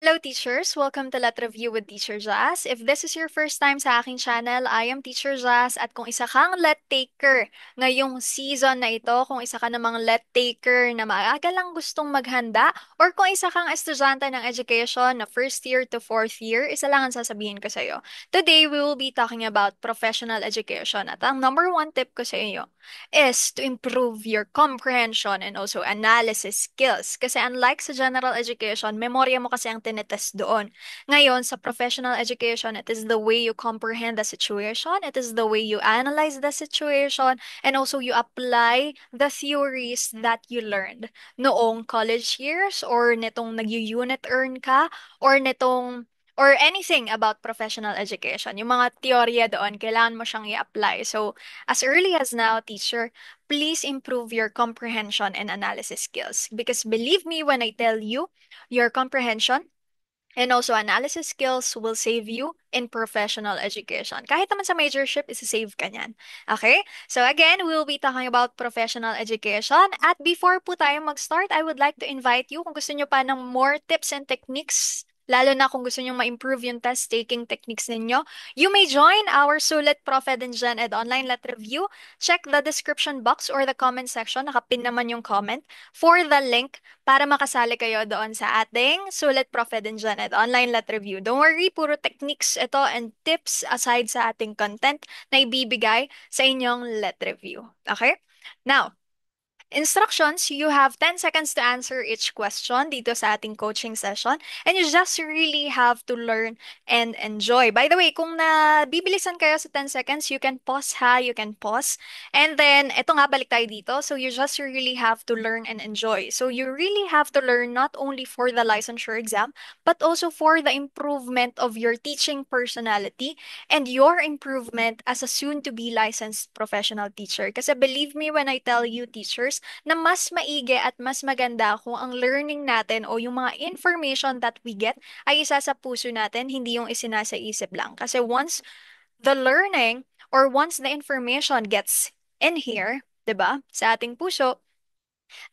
Hello teachers! Welcome to Let Review with Teacher Jazz. If this is your first time sa aking channel, I am Teacher Jazz at kung isa kang let taker ngayong season na ito, kung isa ka namang let taker na maaga lang gustong maghanda, or kung isa kang estudyante ng education na first year to fourth year, isa lang ang sasabihin ko sa iyo. Today, we will be talking about professional education at ang number one tip ko sa iyo is to improve your comprehension and also analysis skills. Kasi unlike sa general education, memorya mo kasi ang tinetest doon. Ngayon, sa professional education, it is the way you comprehend the situation, it is the way you analyze the situation, and also you apply the theories that you learned noong college years or nitong nag-unit earn ka or nitong or anything about professional education. Yung mga teorya doon, kailangan mo siyang i-apply. So, as early as now, teacher, please improve your comprehension and analysis skills. Because believe me when I tell you, your comprehension and also analysis skills will save you in professional education. Kahit naman sa majorship, isa-save ka niyan. Okay? So again, we'll be talking about professional education. At before po tayo mag-start, I would like to invite you kung gusto nyo pa ng more tips and techniques, lalo na kung gusto nyo ma-improve yung test-taking techniques ninyo, you may join our Sulit Prophet and Gen Ed online let review. Check the description box or the comment section. Nakapin naman yung comment for the link para makasali kayo doon sa ating Sulit Prophet and Janet online let review. Don't worry, puro techniques ito and tips aside sa ating content na ibibigay sa inyong let review. Okay? Now, instructions, you have 10 seconds to answer each question dito sa ating coaching session. And you just really have to learn and enjoy. By the way, kung nabibilisan kayo sa 10 seconds, you can pause ha, you can pause. And then, eto nga, balik tayo dito. So you just really have to learn and enjoy. So you really have to learn not only for the licensure exam, but also for the improvement of your teaching personality and your improvement as a soon-to-be licensed professional teacher. Kasi believe me when I tell you, teachers, na mas maigi at mas maganda kung ang learning natin o yung mga information that we get ay isa sa puso natin, hindi yung isinasa isip lang. Kasi once the learning or once the information gets in here, 'di ba, sa ating puso,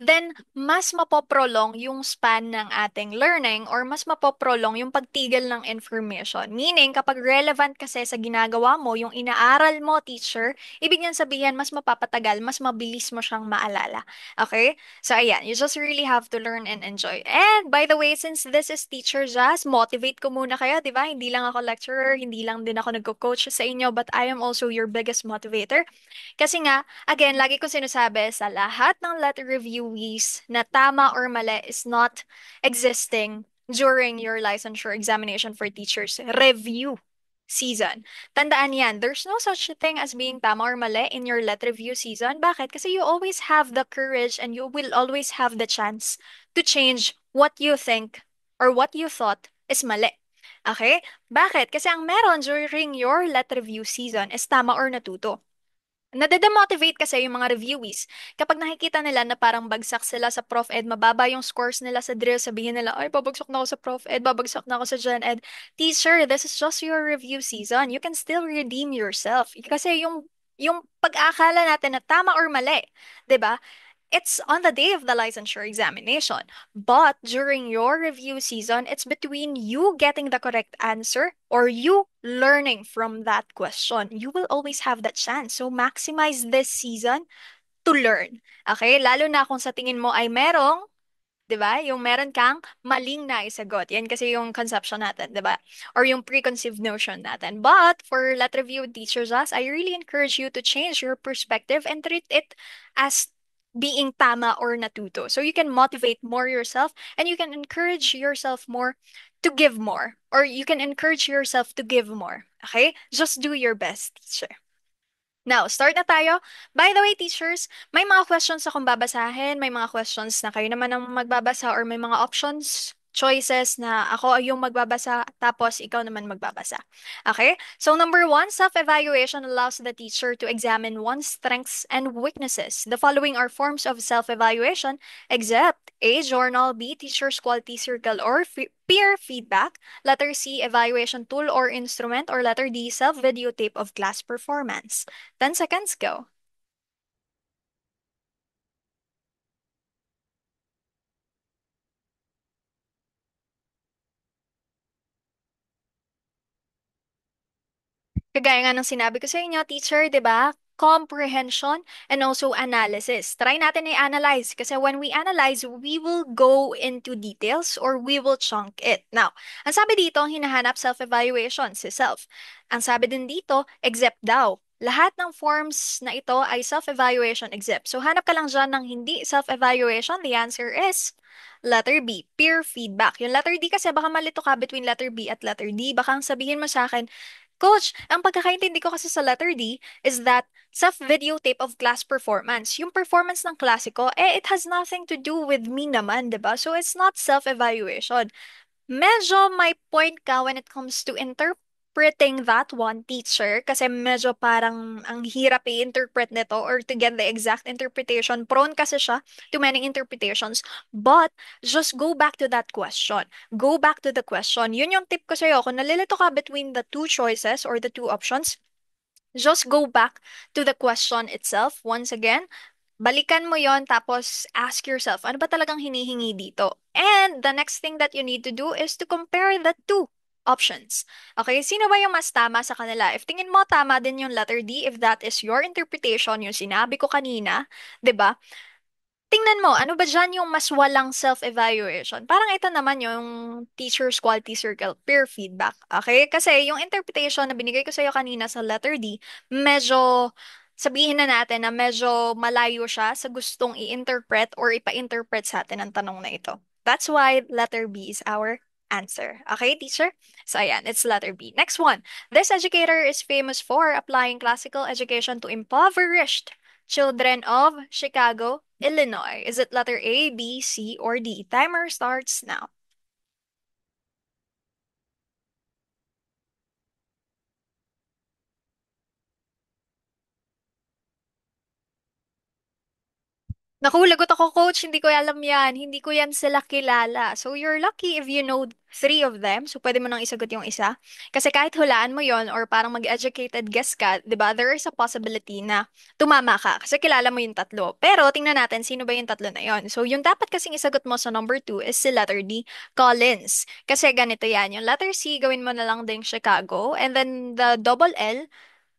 then mas mapoprolong yung span ng ating learning or mas mapoprolong yung pagtigil ng information. Meaning, kapag relevant kasi sa ginagawa mo, yung inaaral mo, teacher, ibig niyan sabihin, mas mapapatagal, mas mabilis mo siyang maalala. Okay? So, ayan, you just really have to learn and enjoy. And, by the way, since this is Teacher Jazz, motivate ko muna kayo, di ba? Hindi lang ako lecturer, hindi lang din ako nagko-coach sa inyo, but I am also your biggest motivator. Kasi nga, again, lagi kong sinasabi sa lahat ng letter reviewees na tama or mali is not existing during your licensure examination for teachers review season. Tandaan yan, there's no such thing as being tama or mali in your let review season. Bakit? Kasi you always have the courage and you will always have the chance to change what you think or what you thought is mali. Okay? Bakit? Kasi ang meron during your let review season is tama or natuto. Nade-demotivate kasi yung mga reviewees. Kapag nakikita nila na parang bagsak sila sa Prof Ed, mababa yung scores nila sa drill, sabihin nila, ay, babagsak na ako sa Prof Ed, babagsak na ako sa Gen Ed. Teacher, this is just your review season. You can still redeem yourself. Kasi yung pag-aakala natin na tama or mali, 'di ba? It's on the day of the licensure examination. But during your review season, it's between you getting the correct answer or you learning from that question. You will always have that chance. So maximize this season to learn. Okay? Lalo na kung sa tingin mo ay merong, 'di ba? Yung meron kang maling naisagot. Yan kasi yung conception natin, 'di ba? Or yung preconceived notion natin. But for let review teachers us, I really encourage you to change your perspective and treat it as being tama or natuto. So you can motivate more yourself and you can encourage yourself more to give more. Or you can encourage yourself to give more. Okay? Just do your best, teacher. Now, start na tayo. By the way, teachers, may mga questions akong babasahin, may mga questions na kayo naman ang magbabasa or may mga options, choices na ako yung magbabasa tapos ikaw naman magbabasa. Okay? So number one, self-evaluation allows the teacher to examine one's strengths and weaknesses. The following are forms of self-evaluation except A, journal, B, teacher's quality circle or peer feedback, letter C, evaluation tool or instrument, or letter D, self-videotape of class performance. 10 seconds, go. Kagaya nga ng sinabi ko sa inyo, teacher, di ba? Comprehension and also analysis. Try natin i-analyze kasi when we analyze, we will go into details or we will chunk it. Now, ang sabi dito, ang hinahanap self-evaluation, si self. Ang sabi din dito, except daw. Lahat ng forms na ito ay self-evaluation except. So, hanap ka lang dyan ng hindi self-evaluation. The answer is letter B, peer feedback. Yung letter D kasi baka malito ka between letter B at letter D. Baka ang sabihin mo sa akin, Coach, ang pagkakaintindi ko kasi sa letter D is that self-videotape of class performance. Yung performance ng klase ko, it has nothing to do with me naman, 'di ba? So it's not self-evaluation. Medyo may point ka when it comes to interpreting that one, teacher, kasi medyo parang ang hirap i-interpret nito or to get the exact interpretation. Prone kasi siya to many interpretations. But just go back to that question. Go back to the question. Yun yung tip ko sa'yo. Kung nalilito ka between the two choices or the two options, just go back to the question itself once again. Balikan mo yon tapos ask yourself, ano ba talagang hinihingi dito? And the next thing that you need to do is to compare the two options. Okay, sino ba yung mas tama sa kanila? If tingin mo tama din yung letter D, if that is your interpretation, yung sinabi ko kanina, 'di ba? Tingnan mo, ano ba dyan yung mas walang self-evaluation? Parang ito naman yung teacher's quality circle, peer feedback. Okay? Kasi yung interpretation na binigay ko sa'yo kanina sa letter D, medyo, sabihin na natin na medyo malayo siya sa gustong i-interpret or ipa-interpret sa atin ang tanong na ito. That's why letter B is our answer. Okay, teacher? So, ayan, it's letter B. Next one. This educator is famous for applying classical education to impoverished children of Chicago, Illinois. Is it letter A, B, C, or D? Timer starts now. Naku, lagot ako, coach. Hindi ko alam yan. Hindi ko yan sila kilala. So, you're lucky if you know three of them. So, pwede mo nang isagot yung isa. Kasi kahit hulaan mo yon or parang mag-educated guess ka, di ba, there is a possibility na tumama ka. Kasi kilala mo yung tatlo. Pero, tingnan natin, sino ba yung tatlo na yon? So, yung dapat kasing isagot mo sa number two is si letter D, Collins. Kasi ganito yan. Yung letter C, gawin mo na lang ding Chicago. And then, the double L,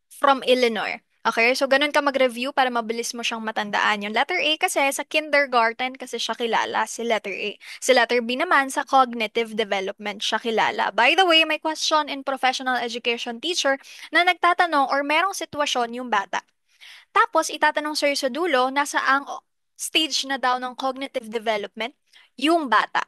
from Illinois. Okay, so ganun ka mag-review para mabilis mo siyang matandaan. Yung letter A kasi sa kindergarten kasi siya kilala, si letter A. Si letter B naman sa cognitive development siya kilala. By the way, may question in professional education teacher na nagtatanong or merong sitwasyon yung bata. Tapos itatanong sa'yo sa dulo, nasa ang stage na daw ng cognitive development yung bata.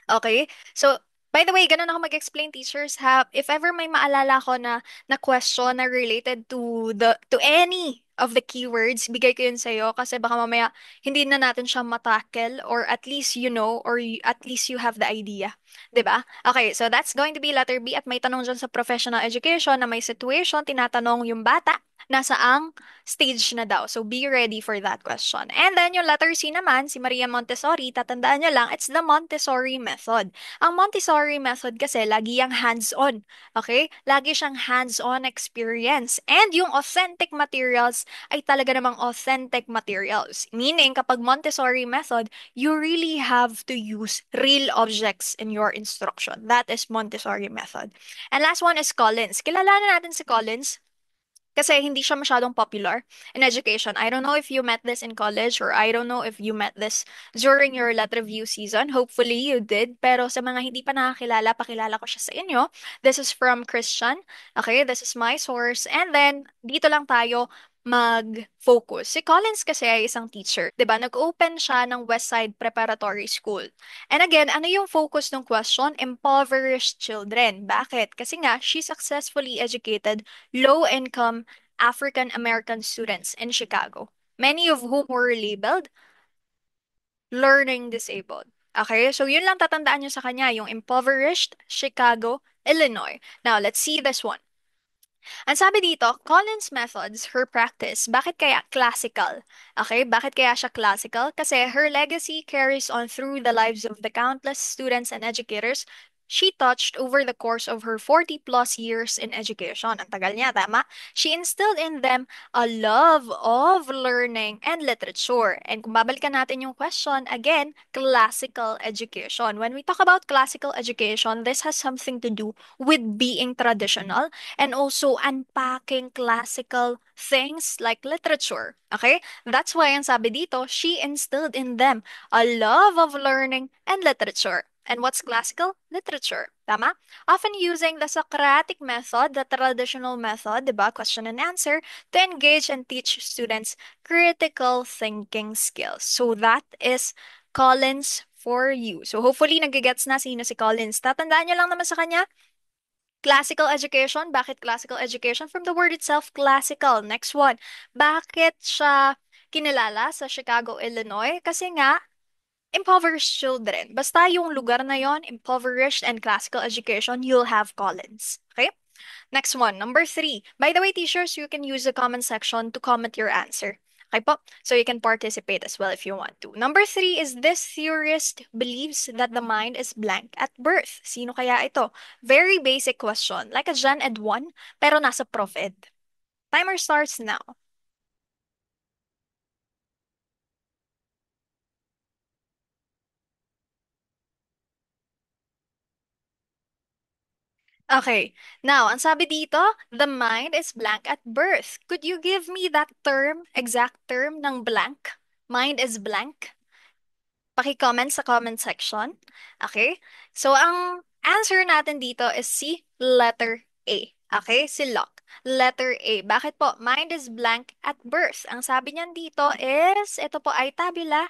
Okay? So, by the way, ganun ako mag-explain, teachers, ha. If ever may maalala ko na question na related to any of the keywords, bigay ko yun sa'yo kasi baka mamaya hindi na natin siya matackle or at least you know or at least you have the idea. 'Di ba? Okay, so that's going to be letter B at may tanong dyan sa professional education na may situation, tinatanong yung bata nasa ang stage na daw. So be ready for that question. And then yung letter C naman, si Maria Montessori, tatandaan niyo lang, it's the Montessori method. Ang Montessori method kasi lagi yung hands-on. Okay? Lagi siyang hands-on experience. And yung authentic materials ay talaga namang authentic materials. Meaning, kapag Montessori method, you really have to use real objects in your instruction. That is Montessori method. And last one is Collins. Kilala na natin si Collins kasi hindi siya masyadong popular in education. I don't know if you met this in college or I don't know if you met this during your letter review season. Hopefully you did. Pero sa mga hindi pa nakakilala, pakilala ko siya sa inyo. This is from Christian. Okay, this is my source. And then, dito lang tayo mag-focus. Si Collins kasi ay isang teacher. 'Di ba? Nag-open siya ng Westside Preparatory School. And again, ano yung focus ng question? Impoverished children. Bakit? Kasi nga, she successfully educated low-income African American students in Chicago, many of whom were labeled learning disabled. Okay, so yun lang tatandaan nyo sa kanya, yung impoverished Chicago, Illinois. Now, let's see this one. Ang sabi dito, Collins' methods, her practice, bakit kaya classical? Okay, bakit kaya siya classical? Kasi her legacy carries on through the lives of the countless students and educators she touched over the course of her 40 plus years in education. Ang tagal niya, tama? She instilled in them a love of learning and literature. And kung babalikan natin yung question, again, classical education. When we talk about classical education, this has something to do with being traditional and also unpacking classical things like literature. Okay? That's why ang sabi dito, she instilled in them a love of learning and literature. And what's classical? Literature. Tama? Often using the Socratic method, the traditional method, diba? Question and answer, to engage and teach students critical thinking skills. So that is Collins for you. So hopefully nagigets na sino si Collins. Tatandaan nyo lang naman sa kanya, classical education. Bakit classical education? From the word itself, classical. Next one. Bakit siya kinilala sa Chicago, Illinois? Kasi nga, impoverished children. Basta yung lugar na yon, impoverished and classical education, you'll have Collins. Okay? Next one, number three. By the way, teachers, you can use the comment section to comment your answer. Okay po? So you can participate as well if you want to. Number three is this theorist believes that the mind is blank at birth. Sino kaya ito? Very basic question. Like a Gen Ed 1, pero nasa Prof Ed. Timer starts now. Okay. Now, ang sabi dito, the mind is blank at birth. Could you give me that term, exact term ng blank? Mind is blank. Paki-comment sa comment section. Okay? So, ang answer natin dito is si letter A. Okay? Si Locke. Letter A. Bakit po? Mind is blank at birth. Ang sabi niyan dito is, ito po ay tabula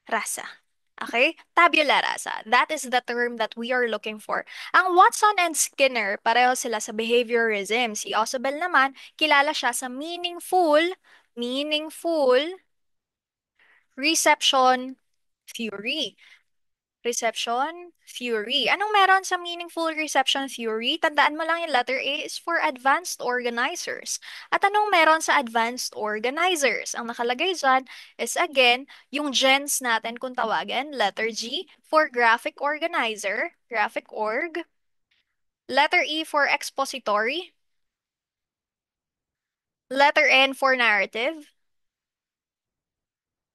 rasa. Okay? Tabula rasa. That is the term that we are looking for. Ang Watson and Skinner, pareho sila sa behaviorism. Si Ausubel naman, kilala siya sa meaningful reception theory. Reception theory. Anong meron sa meaningful reception theory? Tandaan mo lang yung letter A is for advanced organizers. At anong meron sa advanced organizers? Ang nakalagay dyan is again, yung gens natin kung tawagin, letter G for graphic organizer, graphic org. Letter E for expository. Letter N for narrative.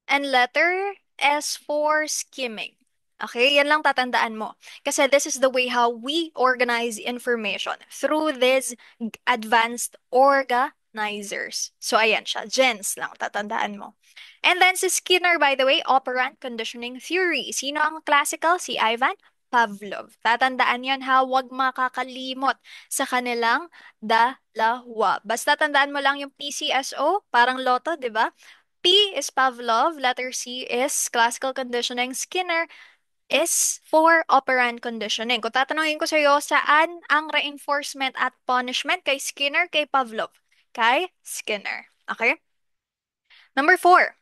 And letter S for skimming. Okay, yan lang tatandaan mo. Kasi this is the way how we organize information through these advanced organizers. So ayan siya, gens lang tatandaan mo. And then si Skinner, by the way, operant conditioning theory. Sino ang classical? Si Ivan Pavlov. Tatandaan yan ha, huwag makakalimot sa kanilang dalawa. Basta tandaan mo lang yung PCSO, parang loto, di ba? P is Pavlov, letter C is classical conditioning, Skinner is for operant conditioning. Kung tatanungin ko sa iyo, saan ang reinforcement at punishment kay Skinner, kay Pavlov? Kay Skinner. Okay? Number four,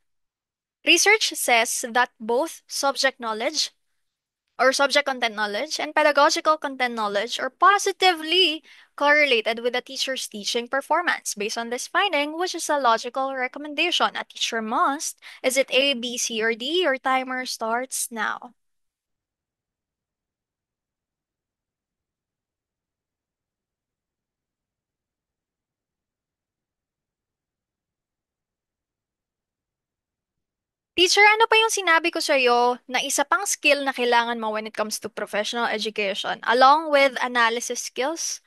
research says that both subject knowledge or subject content knowledge and pedagogical content knowledge are positively correlated with a teacher's teaching performance. Based on this finding, which is a logical recommendation a teacher must, is it A, B, C, or D? Your timer starts now. Teacher, ano pa yung sinabi ko sa iyo na isa pang skill na kailangan mo when it comes to professional education, along with analysis skills?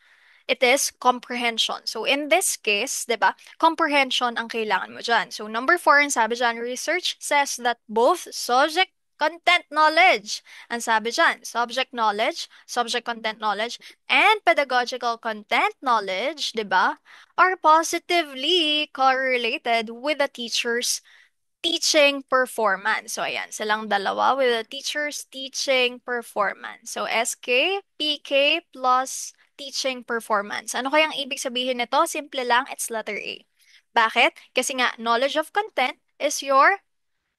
It is comprehension. So in this case, 'di ba, comprehension ang kailangan mo dyan. So number four, ang sabi dyan, research says that both subject content knowledge, ang sabi dyan, subject content knowledge, and pedagogical content knowledge, 'di ba, are positively correlated with the teacher's teaching performance. So, ayan, silang dalawa with the teacher's teaching performance. So, SK, PK plus teaching performance. Ano kayang ibig sabihin nito? Simple lang, it's letter A. Bakit? Kasi nga, knowledge of content is your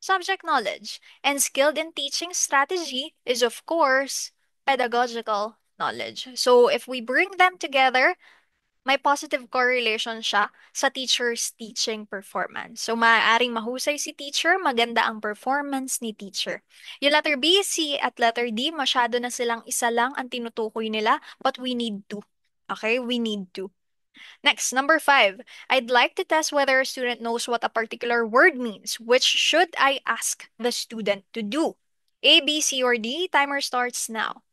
subject knowledge. And skilled in teaching strategy is, of course, pedagogical knowledge. So, if we bring them together, may positive correlation siya sa teacher's teaching performance. So, maaaring mahusay si teacher, maganda ang performance ni teacher. Yung letter B, C, at letter D, masyado na silang isa lang ang tinutukoy nila, but we need to. Okay, we need to. Next, number five. I'd like to test whether a student knows what a particular word means. Which should I ask the student to do? A, B, C, or D? Timer starts now.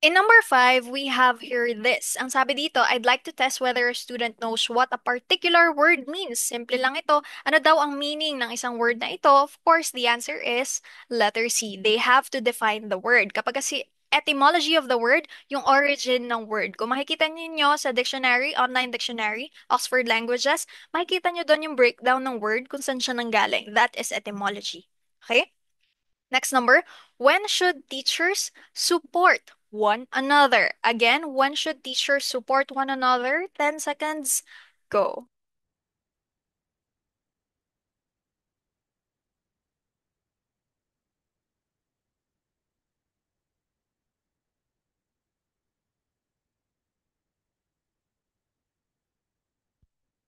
In number five, we have here this. Ang sabi dito, I'd like to test whether a student knows what a particular word means. Simple lang ito. Ano daw ang meaning ng isang word na ito? Of course, the answer is letter C. They have to define the word. Kapag kasi etymology of the word, yung origin ng word. Kung makikita niyo sa dictionary, online dictionary, Oxford Languages, makikita niyo doon yung breakdown ng word kung saan siya nanggaling. That is etymology. Okay? Next number, when should teachers support one another? Again, when should teachers support one another? 10 seconds, go.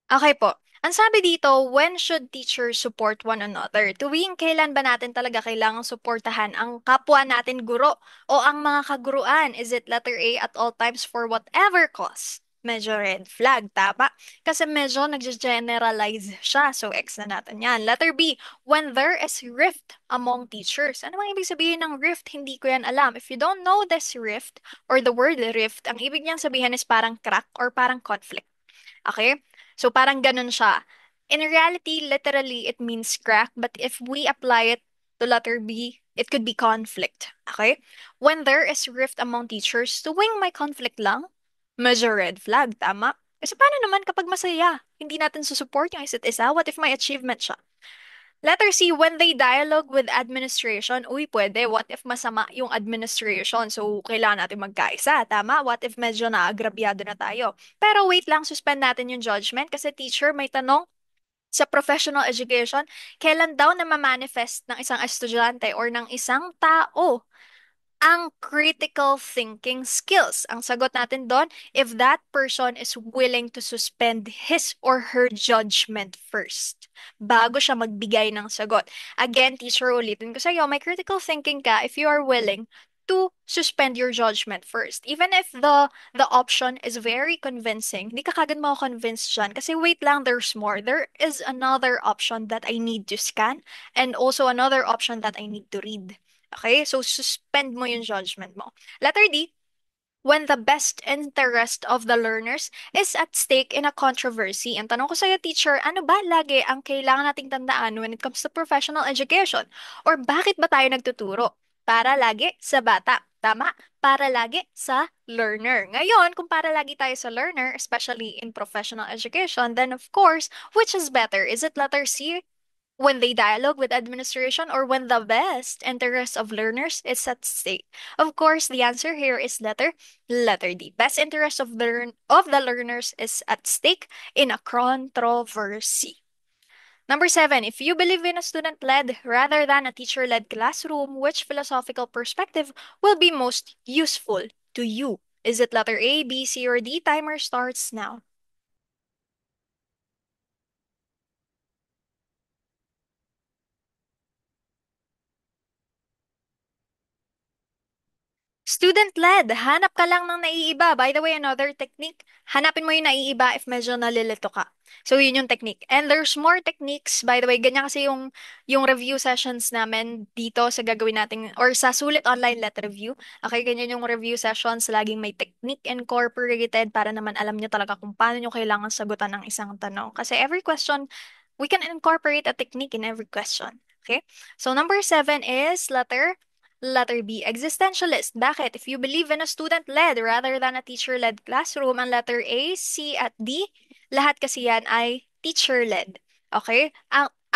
Okay po. Ang sabi dito, when should teachers support one another? Tuwing kailan ba natin talaga kailangang suportahan ang kapwa natin guro o ang mga kaguruan? Is it letter A at all times for whatever cause? Medyo red flag, tama? Kasi medyo nag-generalize siya. So, X na natin yan. Letter B, when there is rift among teachers. Ano bang ibig sabihin ng rift? Hindi ko yan alam. If you don't know this rift or the word rift, ang ibig niyang sabihin is parang crack or parang conflict. Okay? So parang ganun siya. In reality, literally, it means crack, but if we apply it to letter B, it could be conflict. Okay? When there is rift among teachers, tuwing may conflict lang, medyo red flag, tama? Kasi paano naman kapag masaya? Hindi natin susupport yung isa't isa? What if may achievement siya? Letter C, when they dialogue with administration, uy, pwede. What if masama yung administration? So, kailangan natin magkaisa, tama? What if medyo naagrabyado na tayo? Pero wait lang, suspend natin yung judgment kasi teacher, may tanong sa professional education, kailan daw na manifest ng isang estudyante or ng isang tao ang critical thinking skills. Ang sagot natin doon, if that person is willing to suspend his or her judgment first, bago siya magbigay ng sagot. Again, teacher, ulitin ko sa'yo, may critical thinking ka if you are willing to suspend your judgment first. Even if the option is very convincing, hindi ka kagad mako-convince dyan. Kasi wait lang, there's more. There is another option that I need to scan and also another option that I need to read. Okay? So, suspend mo yung judgment mo. Letter D, when the best interest of the learners is at stake in a controversy. Ang tanong ko sa'yo, teacher, ano ba lagi ang kailangan nating tandaan when it comes to professional education? Or bakit ba tayo nagtuturo? Para lagi sa bata. Tama? Para lagi sa learner. Ngayon, kung para lagi tayo sa learner, especially in professional education, then of course, which is better? Is it letter C, when they dialogue with administration, or when the best interest of learners is at stake? Of course, the answer here is letter D. Best interest of the learners is at stake in a controversy. Number seven, if you believe in a student-led rather than a teacher-led classroom, which philosophical perspective will be most useful to you? Is it letter A, B, C, or D? Timer starts now. Student-led, hanap ka lang ng naiiba. By the way, another technique, hanapin mo yung naiiba if medyo nalilito ka. So, yun yung technique. And there's more techniques. By the way, ganyan kasi yung review sessions namin dito sa gagawin natin, or sa Sulit Online Let Review. Okay, ganyan yung review sessions. Laging may technique incorporated para naman alam nyo talaga kung paano nyo kailangan sagutan ng isang tanong. Kasi every question, we can incorporate a technique in every question. Okay? So, number seven is letter B, existentialist. Bakit? If you believe in a student-led rather than a teacher-led classroom, ang letter A, C, at D, lahat kasi yan ay teacher-led. Okay?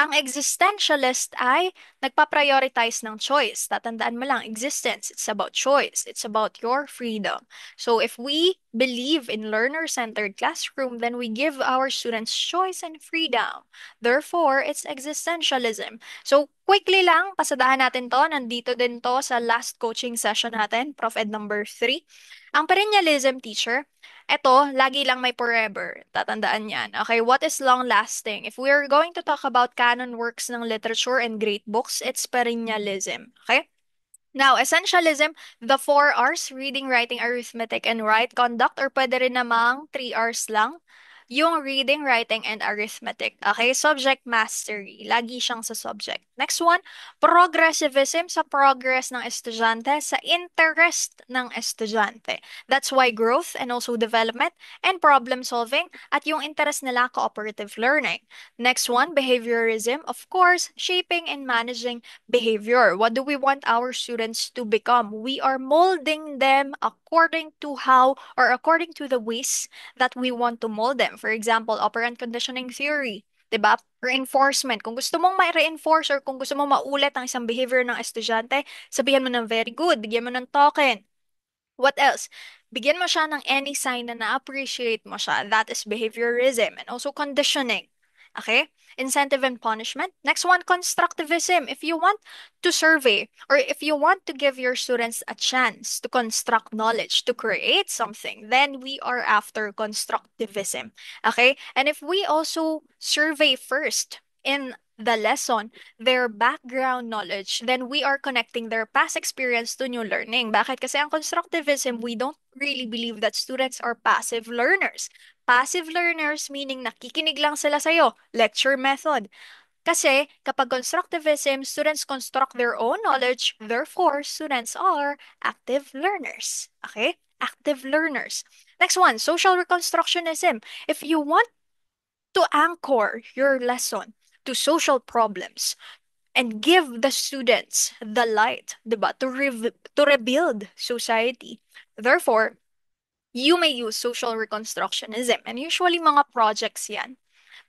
Ang existentialist ay nagpa-prioritize ng choice. Tatandaan mo lang, existence, it's about choice. It's about your freedom. So if we believe in learner-centered classroom, then we give our students choice and freedom. Therefore, it's existentialism. So quickly lang, pasadahan natin to. Nandito din to sa last coaching session natin, Prof. Ed number 3. Ang perennialism teacher, eto, lagi lang may forever. Tatandaan yan. Okay, what is long-lasting? If we are going to talk about canon works ng literature and great books, it's perennialism. Okay? Now, essentialism, the 4 R's, reading, writing, arithmetic, and right conduct, or pwede rin namang 3 R's lang, yung reading, writing, and arithmetic. Okay? Subject mastery. Lagi siyang sa subject. Next one, progressivism sa progress ng estudyante, sa interest ng estudyante. That's why growth and also development and problem solving at yung interest nila cooperative learning. Next one, behaviorism, of course, shaping and managing behavior. What do we want our students to become? We are molding them according to how or according to the ways that we want to mold them. For example, operant conditioning theory. 'Di ba? Reinforcement. Kung gusto mong ma-reinforce or kung gusto mong maulit ang isang behavior ng estudyante, sabihan mo ng very good, bigyan mo ng token. What else? Bigyan mo siya ng any sign na na-appreciate mo siya. That is behaviorism and also conditioning. Okay? Incentive and punishment. Next one, constructivism. If you want to survey or if you want to give your students a chance to construct knowledge, to create something, then we are after constructivism. Okay? And if we also survey first in the lesson, their background knowledge, then we are connecting their past experience to new learning. Bakit? Kasi ang constructivism, we don't really believe that students are passive learners. Passive learners meaning nakikinig lang sila sa'yo. Lecture method. Kasi kapag constructivism, students construct their own knowledge, therefore, students are active learners. Okay? Active learners. Next one, social reconstructionism. If you want to anchor your lesson to social problems, and give the students the light, diba, to rebuild society. Therefore, you may use social reconstructionism. And usually mga projects yan.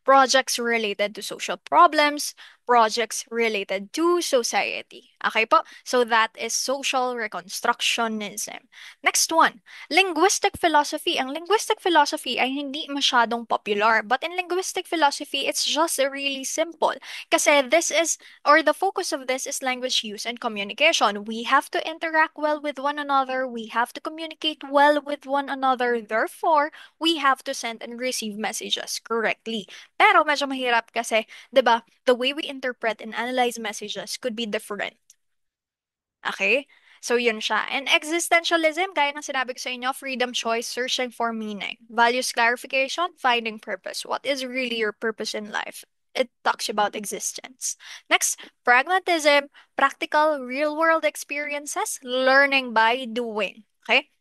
Projects related to social problems, projects related to society. Okay po? So that is social reconstructionism. Next one, linguistic philosophy. Ang linguistic philosophy ay hindi masyadong popular, but in linguistic philosophy, it's just really simple. Kasi this is, or the focus of this is language use and communication. We have to interact well with one another. We have to communicate well with one another. Therefore, we have to send and receive messages correctly. Pero medyo mahirap kasi, 'di ba, the way we interpret and analyze messages could be different. Okay? So yun siya. And existentialism, gaya ng sinabi ko sa inyo, freedom choice, searching for meaning. Values clarification, finding purpose. What is really your purpose in life? It talks about existence. Next, pragmatism, practical real-world experiences, learning by doing. Okay?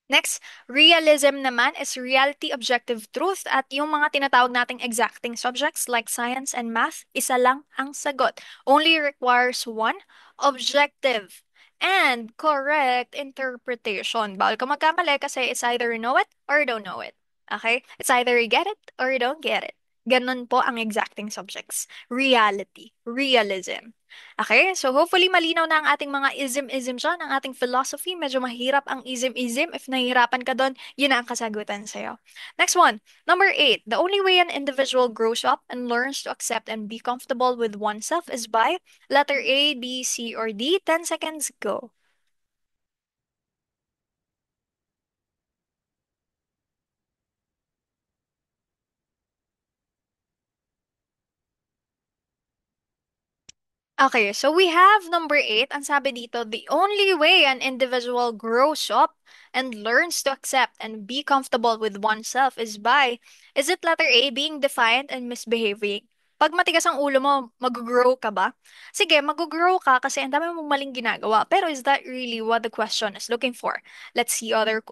Next, realism naman is reality, objective truth, at yung mga tinatawag nating exacting subjects like science and math, isa lang ang sagot. Only requires one, objective and correct interpretation. Bawal ka magkamali kasi it's either you know it or you don't know it. Okay? It's either you get it or you don't get it. Ganun po ang exacting subjects. Reality, realism. Okay, so hopefully malinaw na ang ating mga ism-ism dyan, ang ating philosophy. Medyo mahirap ang ism-ism. If nahihirapan ka doon, yun na ang kasagutan sa'yo. Next one, number 8. The only way an individual grows up and learns to accept and be comfortable with oneself is by letter A, B, C, or D. 10 seconds, go. Okay, so we have number 8. Ang sabi dito, the only way an individual grows up and learns to accept and be comfortable with oneself is by, is it letter A, being defiant and misbehaving? Pag matigas ang ulo mo, mag-grow ka ba? Sige, mag-grow ka kasi ang dami mong maling ginagawa. Pero is that really what the question is looking for? Let's see other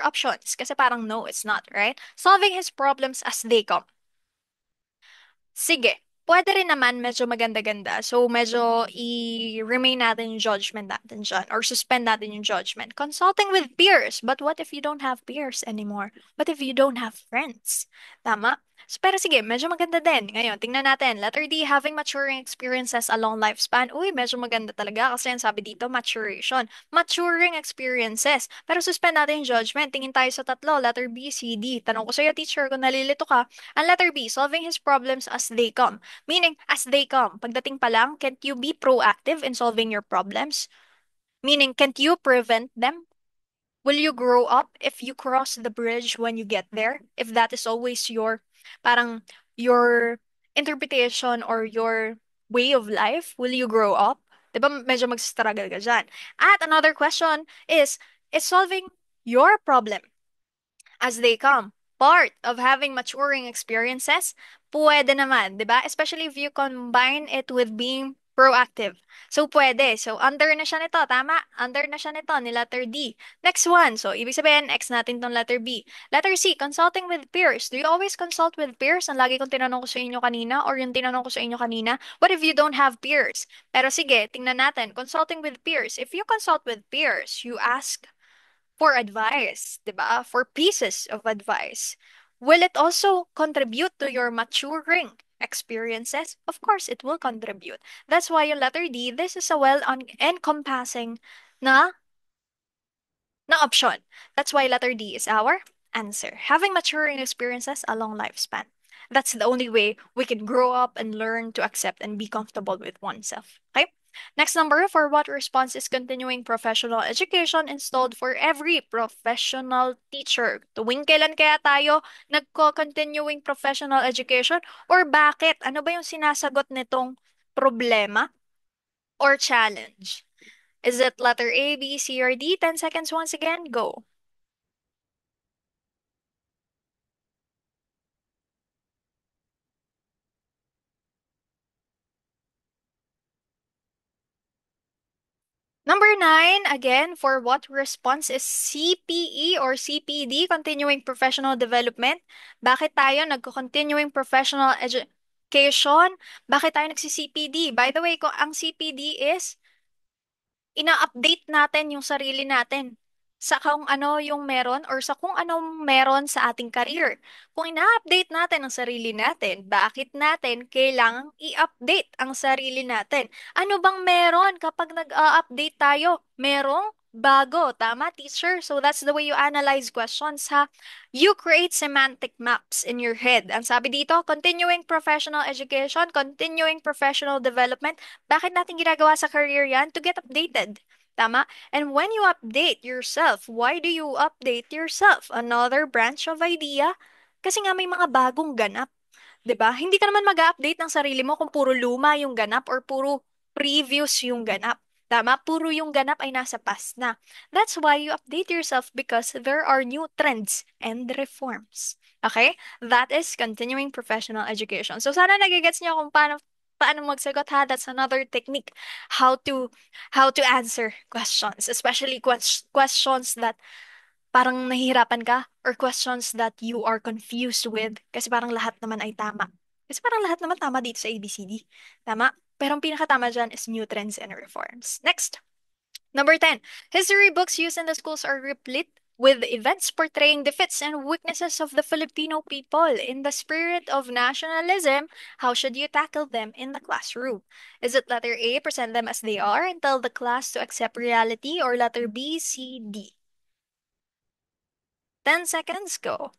options. Kasi parang no, it's not, right? Solving his problems as they come. Sige. Pwede rin naman medyo maganda-ganda. So, medyo i-remain natin yung judgment natin dyan or suspend natin yung judgment. Consulting with peers. But what if you don't have peers anymore? What if you don't have friends? Tama? Pero sige, medyo maganda din. Ngayon, tingnan natin. Letter D, having maturing experiences along lifespan. Uy, medyo maganda talaga kasi ang sabi dito, maturation. Maturing experiences. Pero suspend natin yung judgment. Tingin tayo sa tatlo. Letter B, C, D. Tanong ko sa'yo, teacher, kung nalilito ka. Ang letter B, solving his problems as they come. Meaning, as they come. Pagdating pa lang, can't you be proactive in solving your problems? Meaning, can't you prevent them? Will you grow up if you cross the bridge when you get there? If that is always your, parang, your interpretation or your way of life, will you grow up? Di ba medyo mag-struggle ka dyan? At another question is solving your problem as they come. Part of having maturing experiences, pwede naman, di ba? Especially if you combine it with being proactive. So, pwede. So, under na siya nito. Tama? Under na siya nito ni letter D. Next one. So, ibig sabihin, X natin tong letter B. Letter C, consulting with peers. Do you always consult with peers? Ang lagi kong tinanong ko sa inyo kanina or yung tinanong ko sa inyo kanina, what if you don't have peers? Pero sige, tingnan natin. Consulting with peers. If you consult with peers, you ask for advice, 'di ba? For pieces of advice. Will it also contribute to your maturing experiences? Of course, it will contribute. That's why yung letter D, this is a well-encompassing na na option. That's why letter D is our answer. Having maturing experiences along lifespan. That's the only way we can grow up and learn to accept and be comfortable with oneself. Okay? Next number, for what response is continuing professional education installed for every professional teacher? Tuwing kailan kaya tayo nagko-continuing professional education? Or bakit? Ano ba yung sinasagot nitong problema or challenge? Is it letter A, B, C, or D? 10 seconds once again. Go. Number 9, again, for what response is CPE or CPD, Continuing Professional Development? Bakit tayo nagko-continuing professional education? Bakit tayo nagsi-CPD? By the way, kung ang CPD is ina-update natin yung sarili natin sa kung ano yung meron or sa kung anong meron sa ating career. Kung ina-update natin ang sarili natin, bakit natin kailangang i-update ang sarili natin? Ano bang meron kapag nag-update tayo? Merong bago. Tama, teacher? So that's the way you analyze questions, ha? You create semantic maps in your head. Ang sabi dito, continuing professional education, continuing professional development. Bakit natin ginagawa sa career yan? To get updated. Tama? And when you update yourself, why do you update yourself? Another branch of idea? Kasi nga may mga bagong ganap. 'Di ba? Hindi ka naman mag-update ng sarili mo kung puro luma yung ganap or puro previous yung ganap. Tama? Puro yung ganap ay nasa past na. That's why you update yourself because there are new trends and reforms. Okay? That is continuing professional education. So sana nagigets niyo kung paano magsagot, ha. That's another technique how to how to answer questions, especially questions that parang nahihirapan ka or questions that you are confused with kasi parang lahat naman ay tama. Kasi parang lahat naman tama dito sa ABCD. Tama? Pero ang pinakatama dyan is new trends and reforms. Next. Number 10. History books used in the schools are replete with events portraying the fits and weaknesses of the Filipino people. In the spirit of nationalism, how should you tackle them in the classroom? Is it letter A, present them as they are and tell the class to accept reality, or letter B, C, D? 10 seconds, go.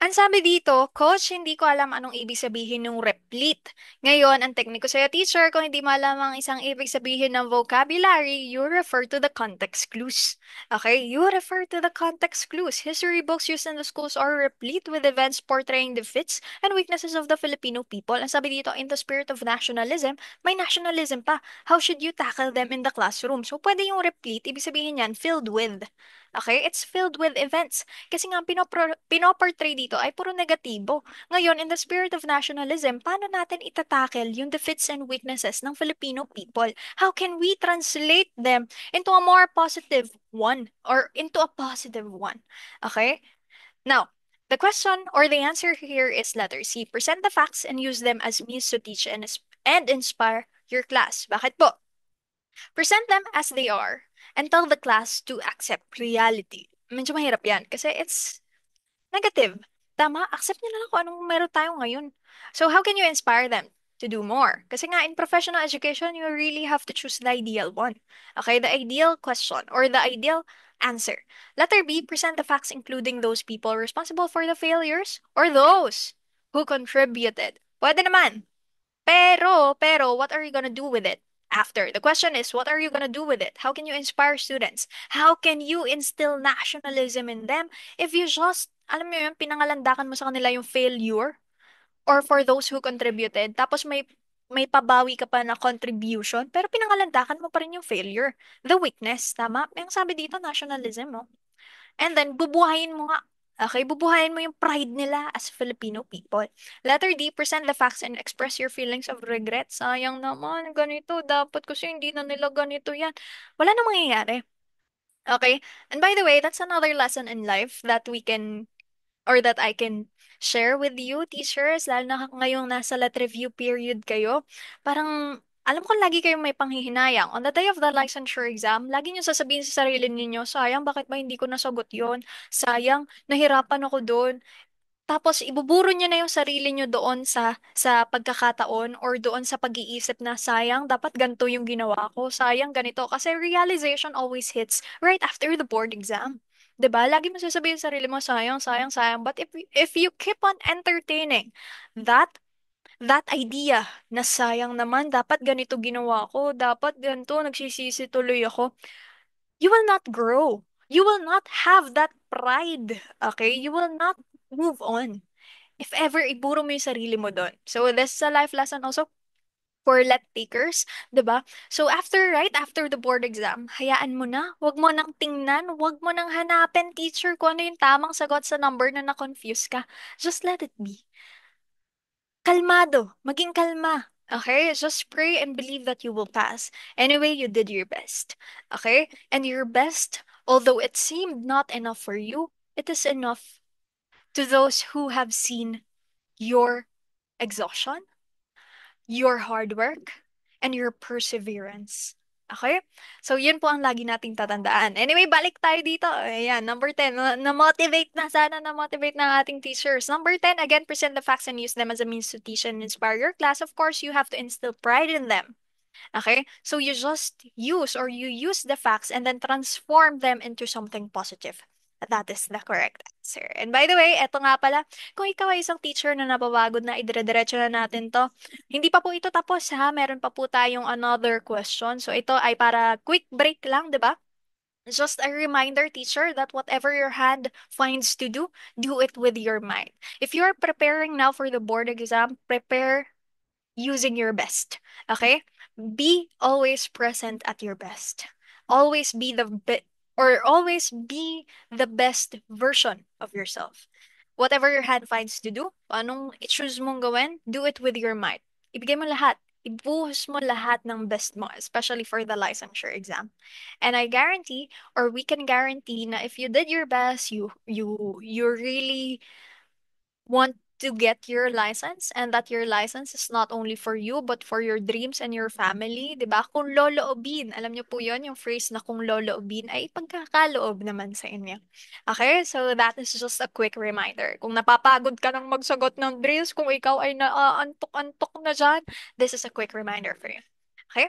Ang sabi dito, Coach, hindi ko alam anong ibig sabihin ng replete. Ngayon, ang tekniko sa'yo, teacher, kung hindi mo alam ang isang ibig sabihin ng vocabulary, you refer to the context clues. Okay? You refer to the context clues. History books used in the schools are replete with events portraying the fits and weaknesses of the Filipino people. Ang sabi dito, in the spirit of nationalism, may nationalism pa. How should you tackle them in the classroom? So, pwede yung replete, ibig sabihin yan, filled with. Okay? It's filled with events. Kasi nga, ang pinoportray dito ay puro negatibo. Ngayon, in the spirit of nationalism, paano natin itatakel yung defeats and weaknesses ng Filipino people? How can we translate them into a more positive one or into a positive one? Okay? Now, the question or the answer here is letter C. Present the facts and use them as means to teach and inspire your class. Bakit po? Present them as they are and tell the class to accept reality. Medyo mahirap yan kasi it's negative. Tama? Accept nyo na lang kung anong meron tayo ngayon. So how can you inspire them to do more? Kasi nga in professional education, you really have to choose the ideal one. Okay, the ideal question or the ideal answer. Letter B, present the facts including those people responsible for the failures or those who contributed. Pwede naman. Pero, what are you gonna do with it after? The question is, what are you gonna do with it? How can you inspire students? How can you instill nationalism in them if you just, alam mo yun, pinangalandakan mo sa kanila yung failure or for those who contributed, tapos may pabawi ka pa na contribution, pero pinangalandakan mo pa rin yung failure. The weakness, tama? Yung sabi dito, nationalism, no? And then, bubuhayin mo nga. Okay, bubuhayin mo yung pride nila as Filipino people. Letter D, present the facts and express your feelings of regret. Sayang naman, ganito. Dapat kasi hindi na nila ganito yan. Wala na mangyayari. Okay? And by the way, that's another lesson in life that we can or that I can share with you, teachers, lalo na ngayong nasa let review period kayo. Parang, alam ko lagi kayong may panghihinayang. On the day of the licensure exam, lagi niyo sasabihin sa sarili ninyo, sayang, bakit ba hindi ko nasagot yon? Sayang, nahirapan ako doon. Tapos ibuburo niyo na yung sarili niyo doon sa pagkakataon or doon sa pag-iisip na sayang, dapat ganito yung ginawa ko. Sayang ganito kasi realization always hits right after the board exam. 'Di ba? Lagi mo sasabihin sa sarili mo sayang, sayang, sayang. But if you keep on entertaining that that idea na sayang naman, dapat ganito ginawa ko, dapat ganito, nagsisisi tuloy ako, you will not grow. You will not have that pride. Okay? You will not move on if ever iburo mo yung sarili mo doon. So this is a life lesson also for let takers, 'di ba? So right after the board exam, hayaan mo na. Huwag mo nang tingnan, huwag mo nang hanapin teacher kung ano yung tamang sagot sa number na na-confuse ka. Just let it be. Kalmado, maging kalma. Okay? Just pray and believe that you will pass. Anyway, you did your best. Okay? And your best, although it seemed not enough for you, it is enough to those who have seen your exhaustion, your hard work, and your perseverance. Okay? So, yun po ang lagi nating tatandaan. Anyway, balik tayo dito. Ayan, number 10. Na-motivate na. Sana na-motivate ng ating teachers. Number 10, again, present the facts and use them as a means to teach and inspire your class. Of course, you have to instill pride in them. Okay? So you just use the facts and then transform them into something positive. That is the correct answer. And by the way, eto nga pala, kung ikaw ay isang teacher na napapagod na, idire-diretso na natin to. Hindi pa po ito tapos ha, meron pa po tayong another question. So ito ay para quick break lang, di ba? Just a reminder, teacher, that whatever your hand finds to do it with your mind. If you're preparing now for the board exam, prepare using your best. Okay? Be always present at your best. Always be always be the best version of yourself. Whatever your hand finds to do, anong i-choose mong gawin, do it with your might. Ibigay mo lahat. Ibuhos mo lahat ng best mo, especially for the licensure exam. And I guarantee, or we can guarantee na if you did your best, you really want to get your license and that your license is not only for you but for your dreams and your family, 'di ba? Kung loloobin, alam niyo po 'yon, yung phrase na kung loloobin ay pagkakaloob naman sa inyo. Okay? So that is just a quick reminder. Kung napapagod ka ng magsagot ng drills, kung ikaw ay naaantok-antok na dyan, this is a quick reminder for you. Okay?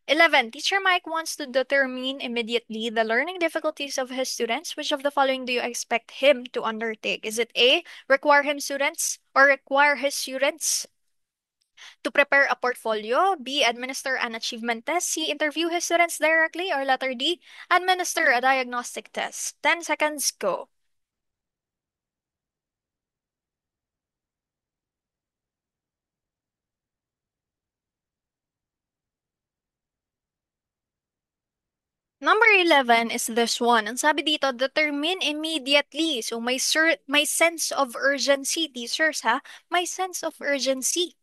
11. Teacher Mike wants to determine immediately the learning difficulties of his students. Which of the following do you expect him to undertake? Is it A, require his students to prepare a portfolio, B, administer an achievement test, C, interview his students directly, or letter D, administer a diagnostic test? 10 seconds, go. Number 11 is this one. Ang sabi dito, determine immediately. So may sense of urgency, teachers ha. May sense of urgency.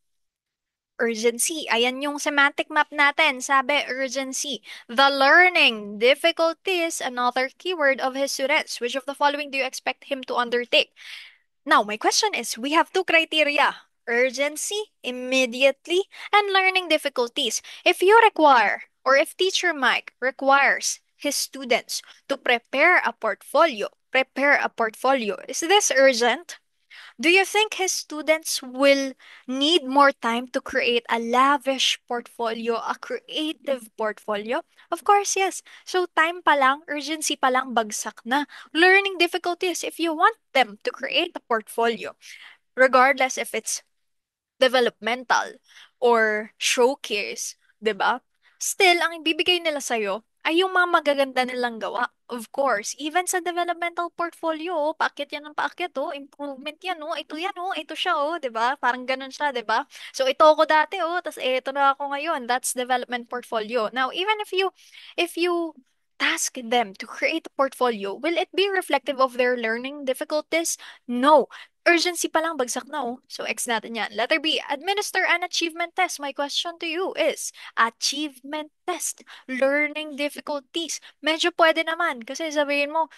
Urgency. Ayan yung semantic map natin. Sabi, urgency. The learning difficulties, another keyword of his students. Which of the following do you expect him to undertake? Now, my question is, we have two criteria. urgency, immediately, and learning difficulties. If you require, or if Teacher Mike requires his students to prepare a portfolio, is this urgent? Do you think his students will need more time to create a lavish portfolio, a creative portfolio? Of course, yes. So time pa lang, urgency pa lang, bagsak na. Learning difficulties, if you want them to create a portfolio, regardless if it's developmental or showcase, 'di ba? Still, ang ibibigay nila sa'yo ay yung mga magaganda nilang gawa. Of course, even sa developmental portfolio, oh, paakyat yan ng paakyat, oh, improvement yan, oh, ito siya, oh, 'di ba? Parang ganun siya, 'di ba? So, ito ako dati, oh, tas ito na ako ngayon. That's development portfolio. Now, even if you task them to create a portfolio, will it be reflective of their learning difficulties? No. Urgency pa lang, bagsak na oh. So, X natin yan. Letter B, administer an achievement test. My question to you is, achievement test, learning difficulties. Medyo pwede naman. Kasi sabihin mo,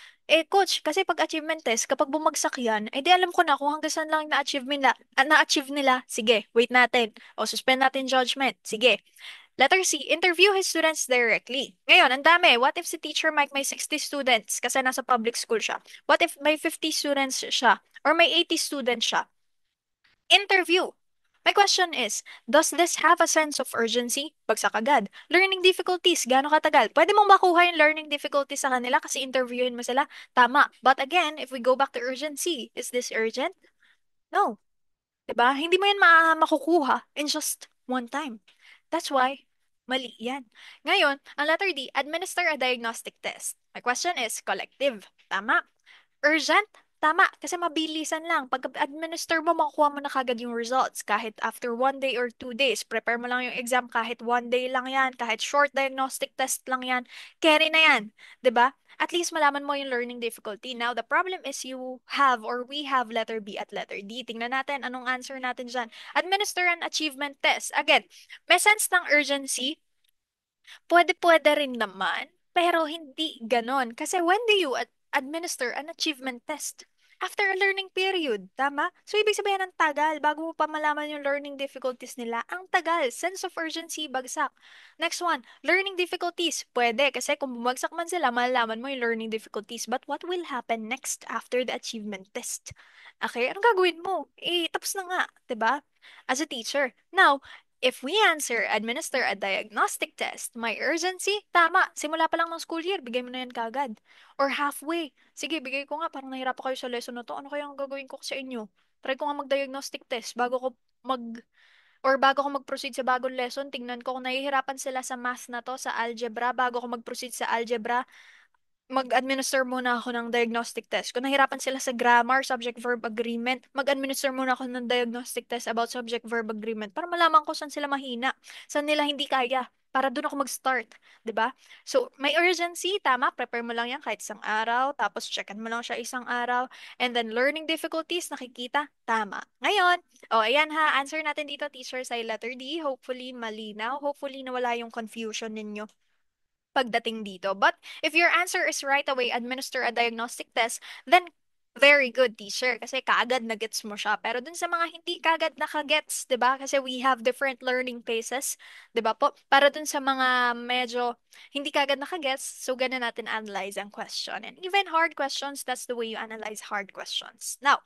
coach, kasi pag achievement test, kapag bumagsak yan, di alam ko na kung hanggang saan lang na-achieve nila. Sige, wait natin. O, suspend natin judgment. Sige. Letter C, interview his students directly. Ngayon, ang dami. What if si Teacher Mike may 60 students kasi nasa public school siya? What if may 50 students siya? Or may 80 students siya? Interview. My question is, does this have a sense of urgency? Bagsak agad. Learning difficulties, gaano katagal? Pwede mong makuha yung learning difficulties sa kanila kasi interviewin mo sila. Tama. But again, if we go back to urgency, is this urgent? No. 'Di ba? Hindi mo yan makukuha in just one time. That's why, mali yan. Ngayon, ang letter D, administer a diagnostic test. My question is, collective. Tama. Urgent? Tama, kasi mabilisan lang. Pag administer mo, makukuha mo na kagad yung results. Kahit after 1 day or 2 days, prepare mo lang yung exam kahit 1 day lang yan, kahit short diagnostic test lang yan, carry na yan. 'Di ba? At least malaman mo yung learning difficulty. Now, the problem is you have or we have letter B at letter D. Tingnan natin anong answer natin dyan. Administer an achievement test. Again, may sense ng urgency. Pwede-pwede rin naman, pero hindi ganon. Kasi when do you administer an achievement test? After a learning period, tama? So, ibig sabihin ang tagal, bago mo pa malaman yung learning difficulties nila, ang tagal, sense of urgency, bagsak. Next one, learning difficulties. Pwede, kasi kung bumagsak man sila, malalaman mo yung learning difficulties. But what will happen next after the achievement test? Okay, anong gagawin mo? Tapos na nga, 'di ba? As a teacher. Now, if we answer, administer a diagnostic test, may urgency, tama. Simula pa lang ng school year, bigay mo na yan kagad. Or halfway. Sige, bigay ko nga, parang nahirapan kayo sa lesson na to. Ano kaya ang gagawin ko sa inyo? Try ko nga mag-diagnostic test bago ko mag-proceed sa bagong lesson. Tingnan ko kung nahihirapan sila sa math na to, sa algebra. Bago ko mag-proceed sa algebra, mag-administer muna ako ng diagnostic test. Kung nahirapan sila sa grammar, subject-verb agreement, mag-administer muna ako ng diagnostic test about subject-verb agreement para malaman ko saan sila mahina, saan nila hindi kaya, para doon ako mag-start, 'di ba? So, may urgency, tama, prepare mo lang yan kahit isang araw, tapos checkan mo lang siya isang araw, and then learning difficulties, nakikita, tama. Ngayon, ayan ha, answer natin dito, teacher, sa letter D. Hopefully, malinaw. Hopefully, nawala yung confusion ninyo pagdating dito. But if your answer is right away, administer a diagnostic test, then very good, teacher. Kasi kaagad na gets mo siya. Pero dun sa mga hindi kaagad nakagets, 'di ba? Kasi we have different learning paces, 'di ba po? Para dun sa mga medyo hindi kaagad nakagets, so ganun natin analyze ang question. And even hard questions, that's the way you analyze hard questions. Now,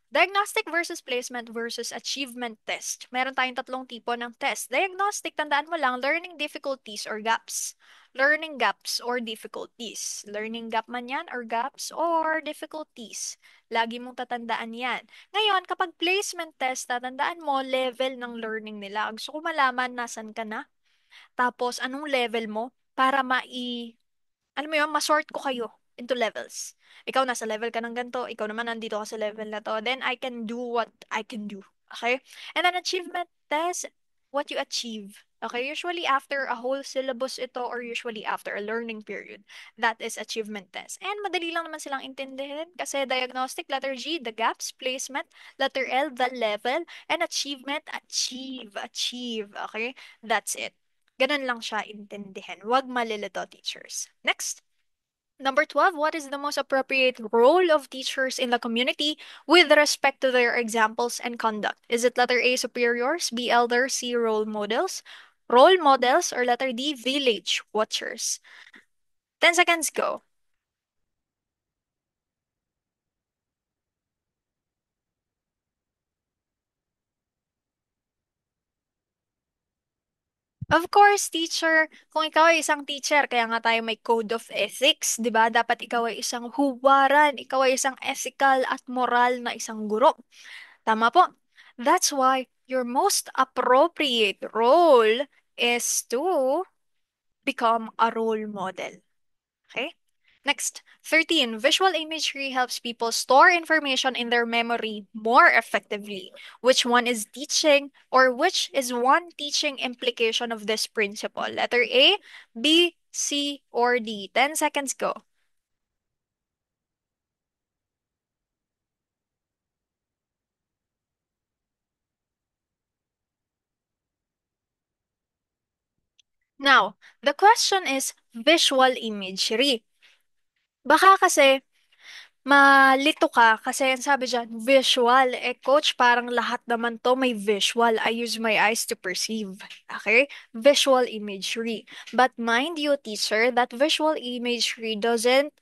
diagnostic versus placement versus achievement test. Meron tayong tatlong tipo ng test. Diagnostic, tandaan mo lang, learning difficulties or gaps. Learning gaps or difficulties. Learning gap man yan or gaps or difficulties. Lagi mong tatandaan yan. Ngayon, kapag placement test, tatandaan mo level ng learning nila. Gusto ko malaman nasan ka na. Tapos, anong level mo para alam mo yun, masort ko kayo into levels. Ikaw nasa level ka ng ganito, ikaw naman nandito ka sa level na to, then I can do what I can do. Okay? And then achievement test, what you achieve. Okay? Usually after a whole syllabus ito or usually after a learning period. That is achievement test. And madali lang naman silang intindihin kasi diagnostic, letter G, the gaps, placement, letter L, the level, and achievement, achieve. Okay? That's it. Ganun lang siya intindihin. Huwag malilito, teachers. Next. Number 12, what is the most appropriate role of teachers in the community with respect to their examples and conduct? Is it letter A, superiors, B, elders, C, role models, or letter D, village watchers? 10 seconds go. Of course, teacher, kung ikaw ay isang teacher, kaya nga tayo may code of ethics, di ba? Dapat ikaw ay isang huwaran, ikaw ay isang ethical at moral na isang guro. Tama po. That's why your most appropriate role is to become a role model. Okay? Next, 13. Visual imagery helps people store information in their memory more effectively. Which one is teaching, or which is one teaching implication of this principle? Letter A, B, C, or D. 10 seconds go. Now, the question is visual imagery. Baka kasi malito ka kasi ang sabi dyan, visual. Eh, coach, parang lahat naman to may visual. I use my eyes to perceive. Okay? Visual imagery. But mind you, teacher, that visual imagery doesn't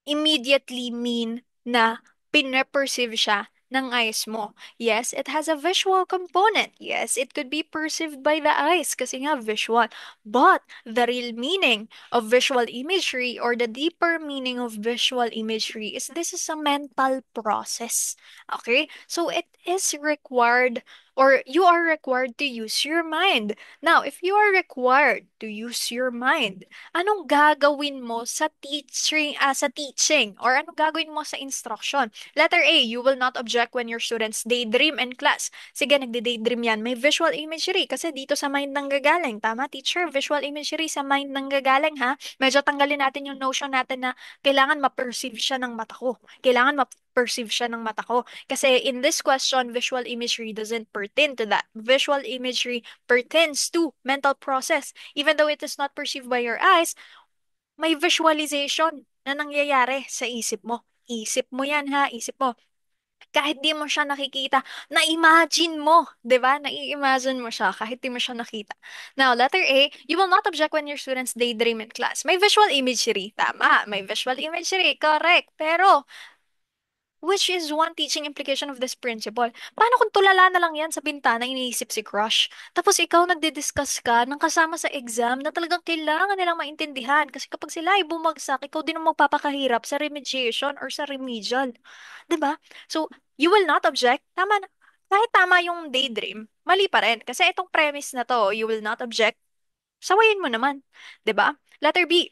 immediately mean na pine-perceive siya ng eyes mo. Yes, it has a visual component. Yes, it could be perceived by the eyes kasi nga visual. But the real meaning of visual imagery or the deeper meaning of visual imagery is this is a mental process. Okay? So it is required or you are required to use your mind. Now, if you are required to use your mind, anong gagawin mo sa teaching or anong gagawin mo sa instruction? Letter A, you will not object when your students daydream in class. Sige, nagde-daydream yan. May visual imagery kasi dito sa mind nanggagaling. Tama, teacher? Visual imagery sa mind nanggagaling, ha? Medyo tanggalin natin yung notion natin na kailangan ma-perceive siya ng mata ko. Kailangan ma-perceive siya ng mata ko. Kasi in this question, visual imagery doesn't pertain to that. Visual imagery pertains to mental process. Even though it is not perceived by your eyes, may visualization na nangyayari sa isip mo. Isip mo yan ha, isip mo. Kahit di mo siya nakikita, na-imagine mo, di ba? Nai-imagine mo siya kahit di mo siya nakita. Now, letter A, you will not object when your students daydream in class. May visual imagery, tama. May visual imagery, correct. Pero, which is one teaching implication of this principle. Paano kung tulala na lang yan sa bintana iniisip si crush? Tapos ikaw nagdi-discuss ka ng kasama sa exam na talagang kailangan nilang maintindihan. Kasi kapag sila ay bumagsak, ikaw din ang magpapakahirap sa remediation or sa remedial. 'Di ba? So, you will not object. Tama na. Kahit tama yung daydream, mali pa rin. Kasi itong premise na to, you will not object, sawayin mo naman. 'Di ba? Letter B,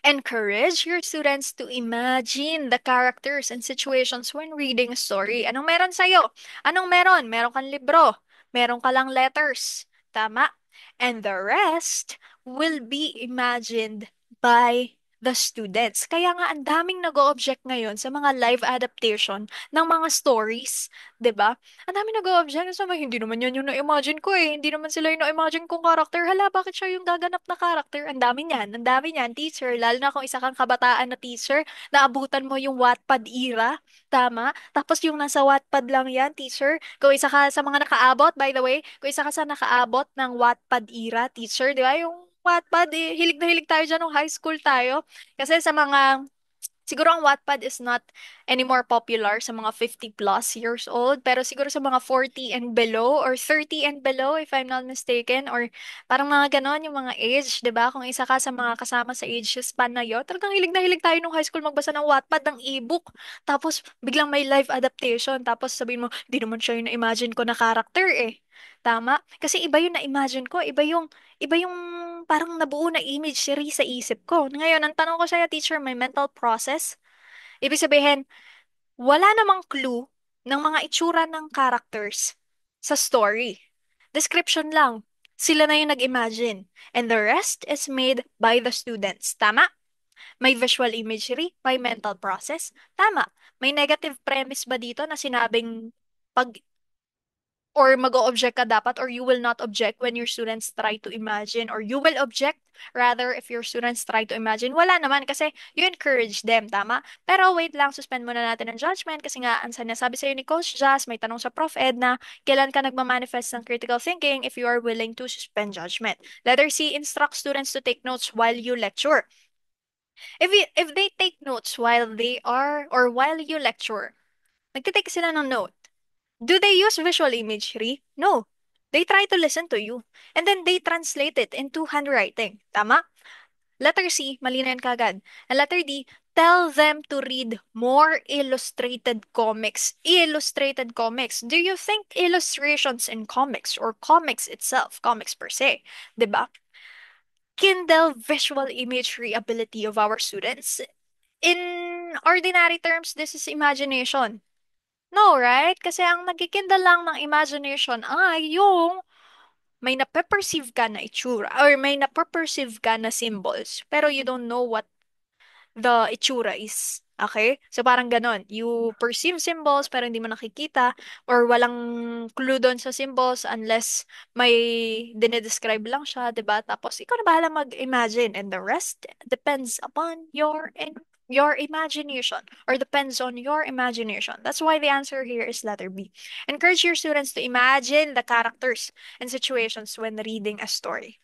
encourage your students to imagine the characters and situations when reading a story. Anong meron sa'yo? Anong meron? Meron kang libro. Meron ka lang letters. Tama? And the rest will be imagined by the students. Kaya nga ang daming nag-o-object ngayon sa mga live adaptation ng mga stories, 'di ba? Ang daming nag-o-object sa mga hindi naman yan yung na-imagine ko eh. Hindi naman sila yung na-imagine kong character. Hala, bakit siya yung gaganap na character? Ang dami niyan. Ang dami niyan, teacher. Lalo na kung isa kang kabataan na teacher, naabutan mo yung Wattpad era. Tama? Tapos yung nasa Wattpad lang yan, teacher. Kung isa ka sa mga nakaabot, by the way, kung isa ka sa nakaabot ng Wattpad era, teacher, di ba? Yung Wattpad, eh, hilig na hilig tayo dyan nung high school tayo. Kasi sa mga siguro ang Wattpad is not anymore popular sa mga 50 plus years old, pero siguro sa mga 40 and below or 30 and below if I'm not mistaken or parang mga ganon yung mga age, 'di ba? Kung isa ka sa mga kasama sa age span na yun, talagang hilig na hilig tayo nung high school magbasa ng Wattpad ng ebook. Tapos biglang may live adaptation, tapos sabihin mo, di naman siya yung na-imagine ko na character eh. Tama? Kasi iba yung na-imagine ko, iba yung parang nabuo na image series sa isip ko. Ngayon, ang tanong ko sa'yo, teacher, may mental process? Ibig sabihin, wala namang clue ng mga itsura ng characters sa story. Description lang. Sila na yung nag-imagine. And the rest is made by the students. Tama? May visual imagery, may mental process. Tama. May negative premise ba dito na sinabing pag or mag-o-object ka dapat, or you will not object when your students try to imagine, or you will object rather if your students try to imagine. Wala naman kasi you encourage them, tama? Pero wait lang, suspend muna natin ang judgment kasi nga ang sinasabi sa'yo ni Coach Jazz, may tanong sa Prof. Ed na kailan ka nagmamanifest ng critical thinking if you are willing to suspend judgment. Letter C, instruct students to take notes while you lecture. If they take notes while they are or while you lecture, nagtitake sila ng note. Do they use visual imagery? No. They try to listen to you. And then they translate it into handwriting. Tama? Letter C, mali na yan kagad. And letter D, tell them to read more illustrated comics. Illustrated comics. Do you think illustrations in comics or comics itself, comics per se, 'di ba? Kindle visual imagery ability of our students. In ordinary terms, this is imagination. No, right? Kasi ang nagkikindle lang ng imagination ay yung may nape-perceive ka na itsura or may nape-perceive ka na symbols pero you don't know what the itsura is. Okay? So parang ganon. You perceive symbols pero hindi mo nakikita or walang clue doon sa symbols unless may dinedescribe lang siya, 'di ba? Tapos ikaw na bahala mag-imagine and the rest depends upon your imagination or depends on your imagination. That's why the answer here is letter B. Encourage your students to imagine the characters and situations when reading a story.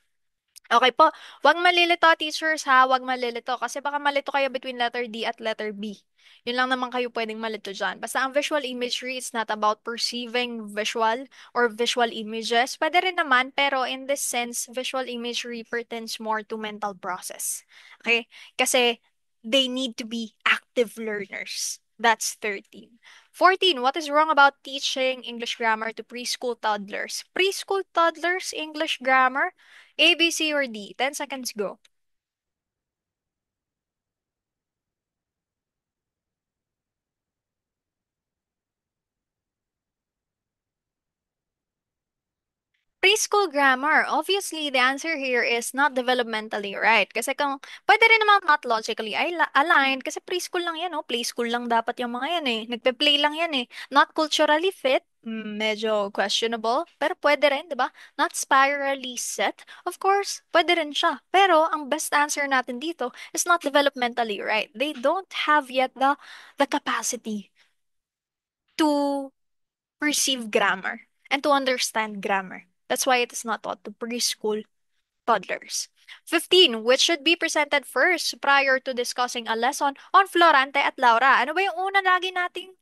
Okay po. Huwag malilito, teachers, ha? Huwag malilito. Kasi baka malito kayo between letter D at letter B. Yun lang naman kayo pwedeng malito dyan. Basta ang visual imagery, it's not about perceiving visual or visual images. Pwede rin naman, pero in this sense, visual imagery pertains more to mental process. Okay? Kasi they need to be active learners. That's 13. 14, what is wrong about teaching English grammar to preschool toddlers? Preschool toddlers, English grammar? A, B, C, or D? 10 seconds go. Preschool grammar. Obviously, the answer here is not developmentally right. Kasi kung pwede rin naman not logically aligned kasi preschool lang yan, no? Play school lang dapat yung mga yan eh. Nagpe-play lang yan eh. Not culturally fit, medyo questionable, pero pwede rin, 'di ba? Not spirally set. Of course, pwede rin siya. Pero ang best answer natin dito is not developmentally right. They don't have yet the capacity to perceive grammar and to understand grammar. That's why it is not taught to preschool toddlers. 15, which should be presented first prior to discussing a lesson on Florante at Laura. Ano ba yung una lagi nating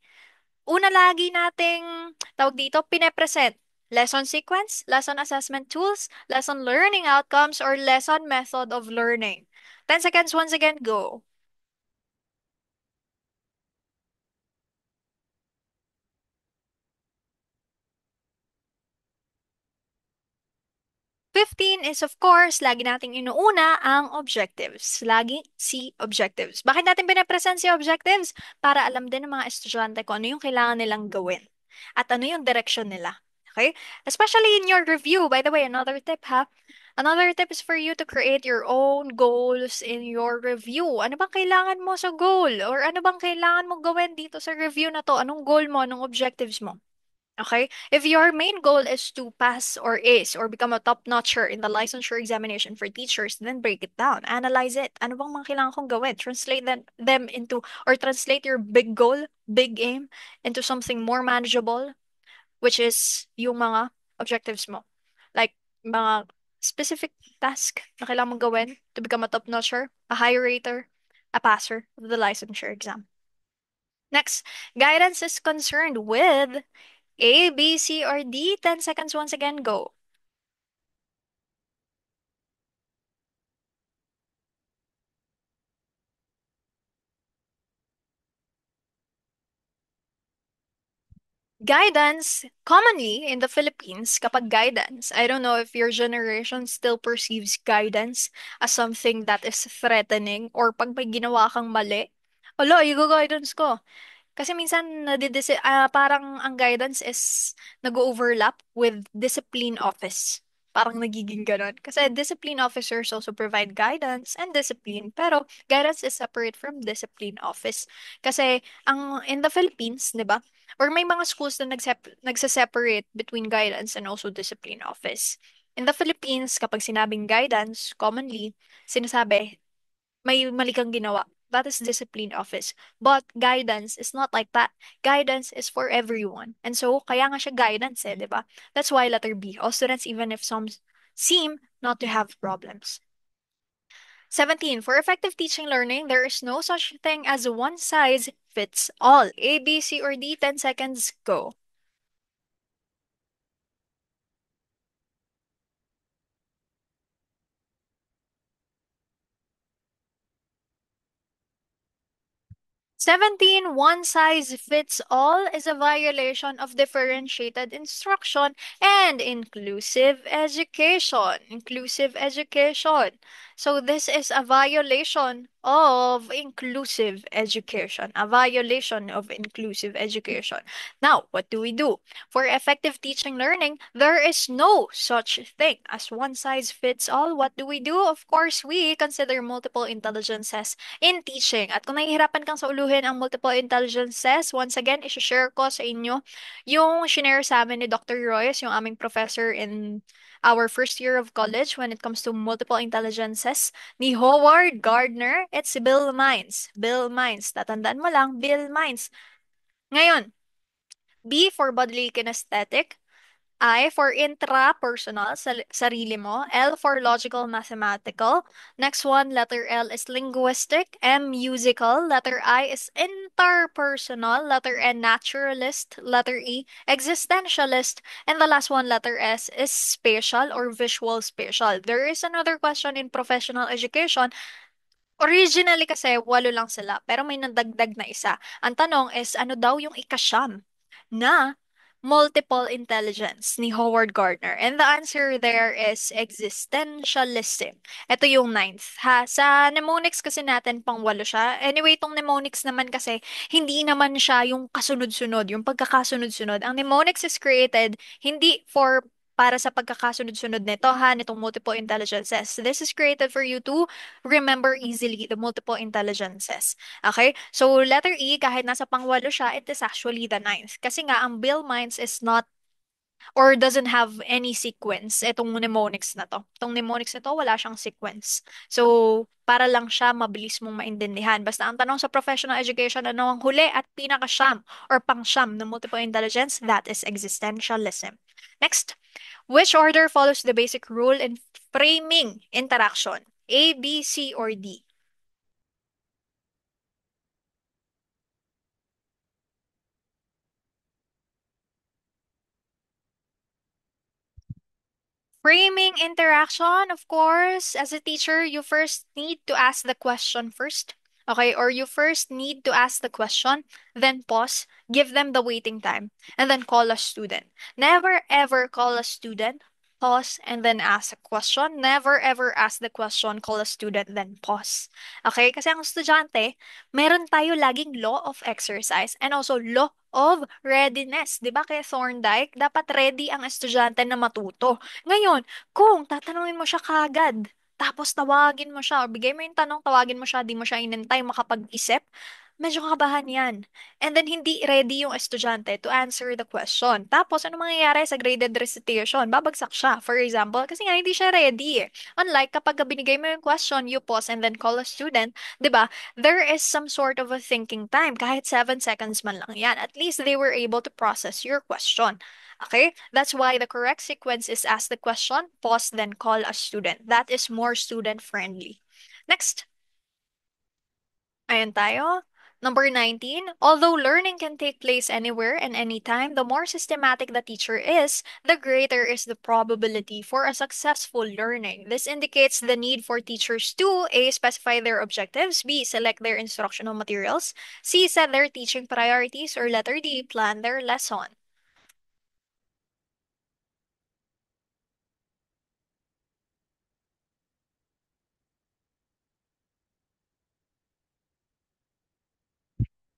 tawag dito, pine-present? Lesson sequence, lesson assessment tools, lesson learning outcomes, or lesson method of learning? 10 seconds once again, go. 15 is of course, lagi nating inuuna ang objectives. Lagi si objectives. Bakit natin pinapresent si objectives? Para alam din ng mga estudyante kung ano yung kailangan nilang gawin at ano yung direction nila. Okay? Especially in your review. By the way, another tip ha. Another tip is for you to create your own goals in your review. Ano bang kailangan mo sa goal? Or ano bang kailangan mo gawin dito sa review na to? Anong goal mo? Anong objectives mo? Okay? If your main goal is to pass or ace or become a top-notcher in the licensure examination for teachers, then break it down. Analyze it. Ano bang mga kailangan kong gawin? Translate them into, or translate your big goal, big aim, into something more manageable, which is yung mga objectives mo. Like, mga specific task na kailangan mong gawin to become a top-notcher, a high rater, a passer of the licensure exam. Next, guidance is concerned with A, B, C, or D? 10 seconds once again, go. Guidance, commonly in the Philippines, kapag guidance, I don't know if your generation still perceives guidance as something that is threatening or pag may ginawa kang mali, alo, i-guidance ko. Kasi minsan parang ang guidance is nag-overlap with discipline office. Parang nagiging ganon. Kasi discipline officers also provide guidance and discipline. Pero guidance is separate from discipline office. Kasi in the Philippines, di ba? Or may mga schools na nagse-separate between guidance and also discipline office. In the Philippines, kapag sinabing guidance, commonly, sinasabi, may mali kang ginawa. That is discipline office. But guidance is not like that. Guidance is for everyone. And so, kaya nga siya guidance di ba? That's why letter B. All students, even if some seem not to have problems. 17. For effective teaching learning, there is no such thing as one size fits all. A, B, C, or D, 10 seconds, go. 17. One size fits all is a violation of differentiated instruction and inclusive education. Inclusive education. So, this is a violation of inclusive education. A violation of inclusive education. Now, what do we do? For effective teaching learning, there is no such thing as one size fits all. What do we do? Of course, we consider multiple intelligences in teaching. At kung nahihirapan kang sauluhin ang multiple intelligences, once again, isi-share ko sa inyo yung shinare sa amin ni Dr. Royce, yung aming professor in our first year of college when it comes to multiple intelligences ni Howard Gardner. It's Bill Mines. Bill Mines. Tatandaan mo lang, Bill Mines. Ngayon, B for bodily kinesthetic. I for intrapersonal, sarili mo. L for logical mathematical. Next one, letter L is linguistic. M, musical. Letter I is interpersonal. Letter N, naturalist. Letter E, existentialist. And the last one, letter S, is spatial or visual spatial. There is another question in professional education. Originally kasi, walo lang sila, pero may nadagdag na isa. Ang tanong is, ano daw yung ikasyam na multiple intelligence ni Howard Gardner? And the answer there is existentialism. Ito yung ninth. Ha? Sa mnemonics kasi natin, pang walo siya. Anyway, itong mnemonics naman kasi, hindi naman siya yung kasunod-sunod, yung pagkakasunod-sunod. Ang mnemonics is created hindi for para sa pagkakasunod-sunod nito ha, nitong multiple intelligences. This is created for you to remember easily the multiple intelligences. Okay? So, letter E, kahit nasa pangwalo siya, it is actually the ninth. Kasi nga, ang Bill Mines is not or doesn't have any sequence itong mnemonics na to. Itong mnemonics na to, wala siyang sequence. So, para lang siya mabilis mong maintindihan. Basta ang tanong sa professional education, ano ang huli at pinakasyam or pangsyam ng multiple intelligence? That is existentialism. Next, which order follows the basic rule in framing interaction? A, B, C, or D? Framing interaction, of course, as a teacher, you first need to ask the question first. Okay, or you first need to ask the question, then pause, give them the waiting time, and then call a student. Never ever call a student, pause, and then ask a question. Never ever ask the question, call a student, then pause. Okay, kasi ang estudyante, meron tayo laging law of exercise and also law of readiness. Di ba kay Thorndike, dapat ready ang estudyante na matuto. Ngayon, kung tatanungin mo siya kagad, tapos tawagin mo siya, or bigay mo yung tanong, tawagin mo siya, di mo siya inintay makapag-isip, medyo kakabahan yan. And then, hindi ready yung estudyante to answer the question. Tapos, ano mangyayari sa graded recitation? Babagsak siya, for example, kasi nga hindi siya ready eh. Unlike kapag binigay mo yung question, you pause and then call a student, di ba? There is some sort of a thinking time. Kahit 7 seconds man lang yan. At least they were able to process your question. Okay? That's why the correct sequence is ask the question, pause, then call a student. That is more student friendly. Next, ayan tayo. Number 19, although learning can take place anywhere and anytime, the more systematic the teacher is, the greater is the probability for a successful learning. This indicates the need for teachers to A, specify their objectives, B, select their instructional materials, C, set their teaching priorities, or letter D, plan their lesson.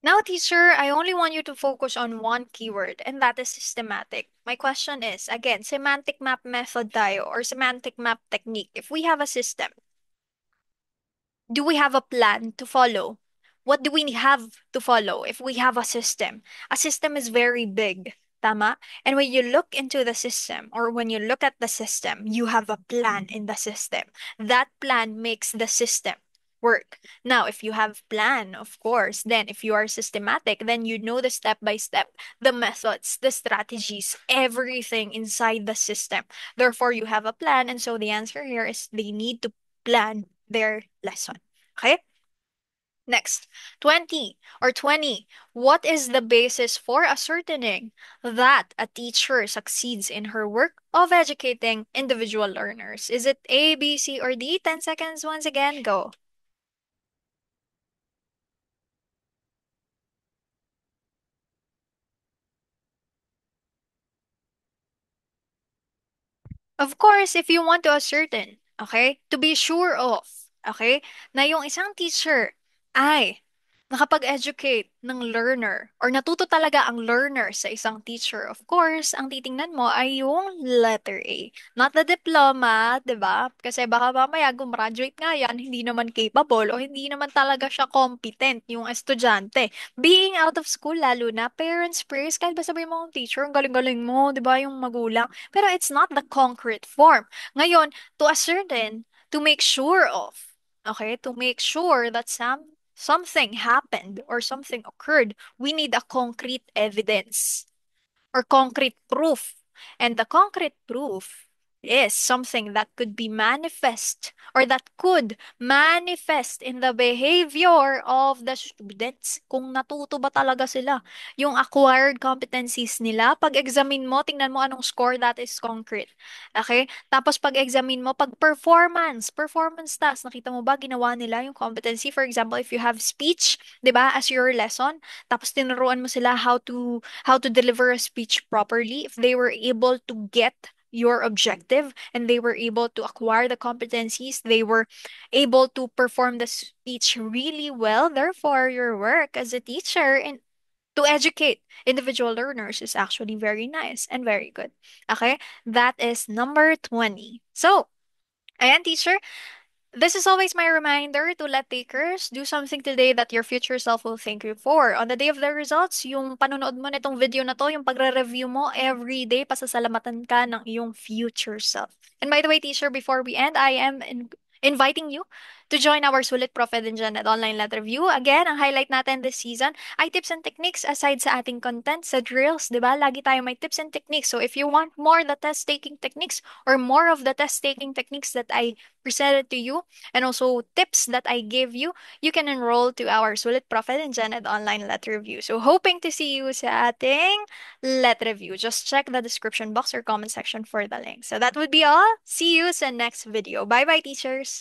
Now, teacher, I only want you to focus on one keyword, and that is systematic. My question is, again, semantic map method tayo or semantic map technique. If we have a system, do we have a plan to follow? what do we have to follow if we have a system? A system is very big. Tama? And when you look into the system or when you look at the system, you have a plan in the system. That plan makes the system work. Now, if you have plan, of course, then if you are systematic, then you know the step by step, the methods, the strategies, everything inside the system. Therefore, you have a plan. And so the answer here is they need to plan their lesson. Okay? Next, 20 or 20. What is the basis for ascertaining that a teacher succeeds in her work of educating individual learners? Is it A, B, C, or D? 10 seconds once again, go. Of course, if you want to ascertain, okay, to be sure of, okay, na yung isang teacher ay nakapag-educate ng learner or natuto talaga ang learner sa isang teacher. Of course, ang titingnan mo ay yung letter A. Not the diploma, 'di ba? Kasi baka mamaya gumraduate nga yan, hindi naman capable o hindi naman talaga siya competent yung estudyante. Being out of school, lalo na, parents praise, kahit ba sabihin mo, teacher, ang galing-galing mo, 'di ba, yung magulang. Pero it's not the concrete form. Ngayon, to ascertain, to make sure of, okay, to make sure that something happened or something occurred, we need a concrete evidence or concrete proof. And the concrete proof is something that could be manifest or that could manifest in the behavior of the students. Kung natuto ba talaga sila. Yung acquired competencies nila, pag-examine mo, tingnan mo anong score, that is concrete. Okay? Tapos pag-examine mo, performance task, nakita mo ba ginawa nila yung competency? For example, if you have speech, 'di ba, as your lesson, tapos tinuruan mo sila how to deliver a speech properly, if they were able to get your objective and they were able to acquire the competencies, they were able to perform the speech really well. Therefore, your work as a teacher and to educate individual learners is actually very nice and very good. Okay, that is number 20. So, ayan, teacher, this is always my reminder to let takers do something today that your future self will thank you for. On the day of the results, yung panonood mo nitong video na to, yung pagre-review mo, every day, pasasalamatan ka ng iyong future self. And by the way, teacher, before we end, I am inviting you to join our Sulit Prof. Ed and Janet online letter review. Again, ang highlight natin this season ay tips and techniques aside sa ating content, sa drills, di ba? Lagi tayo may tips and techniques. So if you want more the test-taking techniques or more of the test-taking techniques that I presented to you, and also tips that I gave you, you can enroll to our Sulit Prophet and Janet online letter review. So hoping to see you sa ating letter review. Just check the description box or comment section for the link. So that would be all. See you sa next video. Bye bye, teachers.